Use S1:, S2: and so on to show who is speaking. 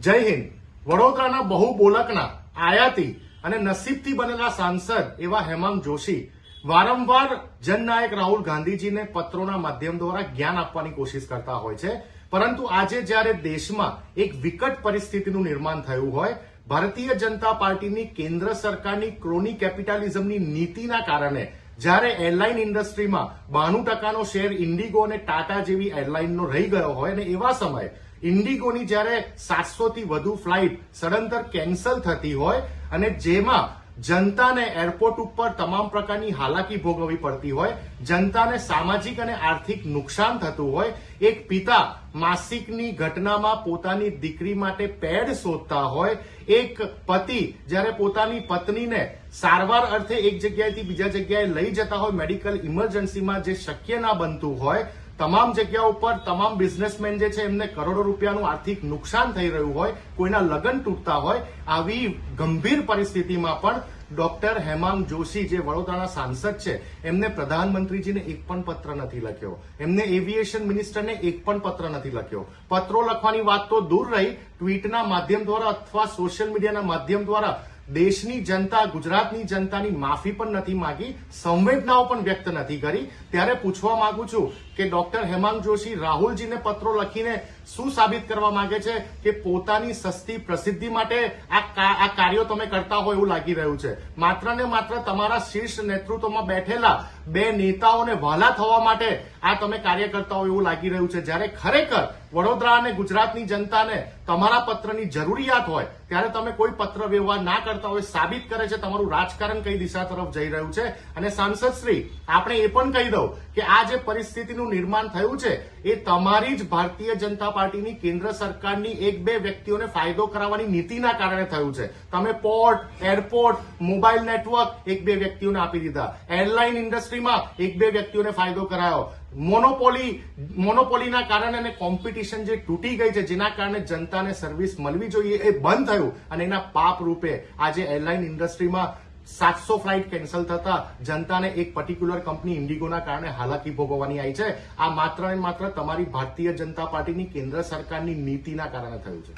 S1: જય હિન્દ. વડોદરાના બહુબોલકના આયાતી અને નસીબથી બનેલા સાંસદ એવા હેમાંગ જોશી વારંવાર જનનાયક રાહુલ ગાંધીજીને પત્રોના માધ્યમ દ્વારા જ્ઞાન આપવાની કોશિશ કરતા હોય છે. પરંતુ આજે જ્યારે દેશમાં એક વિકટ પરિસ્થિતિનું નિર્માણ થયું હોય, ભારતીય જનતા પાર્ટીની કેન્દ્ર સરકારની ક્રોની કેપિટાલિઝમની નીતિના કારણે જ્યારે એરલાઇન ઇન્ડસ્ટ્રીમાં 92% શેર ઇન્ડિગો અને ટાટા જેવી એરલાઇનનો રહી ગયો હોય અને એવા સમયે ઇન્ડિગોની જ્યારે 700 થી વધુ ફ્લાઇટ સડંતર કેન્સલ થતી હોય અને જેમાં જનતાને એરપોર્ટ ઉપર તમામ પ્રકારની હાલાકી ભોગવવી પડતી હોય, જનતાને સામાજિક અને આર્થિક નુકસાન થતું હોય, એક પિતા માસિકની ઘટનામાં પોતાની દીકરી માટે પેડ શોધતા હોય, એક પતિ જ્યારે પોતાની પત્નીને સારવાર અર્થે એક જગ્યાએથી બીજા જગ્યાએ લઈ જતા હોય, મેડિકલ ઇમરજન્સીમાં જે શક્ય ના બનતું હોય, તમામ જગ્યાઓ પર તમામ બિઝનેસમેન જે છે એમને કરોડો રૂપિયાનું આર્થિક નુકસાન થઈ રહ્યું હોય, કોઈના લગ્ન તૂટતા હોય, આવી ગંભીર પરિસ્થિતિમાં પણ ડોક્ટર હેમાંગ જોશી જે વડોદરાના સાંસદ છે એમને પ્રધાનમંત્રીજીને એક પણ પત્ર નથી લખ્યો, એમને એવિએશન મિનિસ્ટરને એક પણ પત્ર નથી લખ્યો. પત્રો લખવાની વાત તો દૂર રહી, ટ્વીટના માધ્યમ દ્વારા અથવા સોશિયલ મીડિયાના માધ્યમ દ્વારા દેશની જનતા, ગુજરાતની જનતાની માફી પણ નથી માંગી, સંવેદનાઓ પણ વ્યક્ત નથી કરી. ત્યારે પૂછવા માંગુ છું કે ડોક્ટર હેમાંગ જોશી રાહુલજીને પત્રો લખીને શું સાબિત કરવા માંગે છે કે પોતાની સસ્તી પ્રસિદ્ધિ માટે આ કાર્યો તમે કરતા હોય એવું લાગી રહ્યું છે. માત્ર ને માત્ર તમારા શીર્ષ નેતૃત્વમાં બેઠેલા બે નેતાઓને વહાલા થવા માટે આ તમે કાર્ય કરતા હોય એવું લાગી રહ્યું છે. જ્યારે ખરેખર વડોદરા અને ગુજરાતની જનતાને તમારા પત્રની જરૂરિયાત હોય ત્યારે તમે કોઈ પત્ર વ્યવહાર ના કરતા હોય, સાબિત કરે છે તમારું રાજકારણ કઈ દિશા તરફ જઈ રહ્યું છે. અને સાંસદ શ્રી, આપણે એ પણ કહી દઉં કે આ જે પરિસ્થિતિનું નિર્માણ થયું છે એ તમારી જ ભારતીય જનતા પાર્ટીની કેન્દ્ર સરકારની એક બે વ્યક્તિઓને ફાયદો કરાવવાની નીતિના કારણે થયું છે. તમે પોર્ટ, એરપોર્ટ, મોબાઈલ નેટવર્ક એક બે વ્યક્તિઓને આપી દીધા, એરલાઇન ઇન્ડસ્ટ્રીમાં એક બે વ્યક્તિઓને ફાયદો કરાયો, મોનોપોલીના કારણે અને કોમ્પિટિશન જે તૂટી ગઈ છે જેના કારણે જનતાને સર્વિસ મળવી જોઈએ એ બંધ થયું અને એના પાપ રૂપે આજે એરલાઇન ઇન્ડસ્ટ્રીમાં 700 ફ્લાઇટ કેન્સલ થતા જનતાને એક પર્ટિક્યુલર કંપની ઇન્ડિગોના કારણે હાલાકી ભોગવવાની આવી છે. આ માત્ર ને માત્ર તમારી ભારતીય જનતા પાર્ટીની કેન્દ્ર સરકારની નીતિના કારણે થયું છે.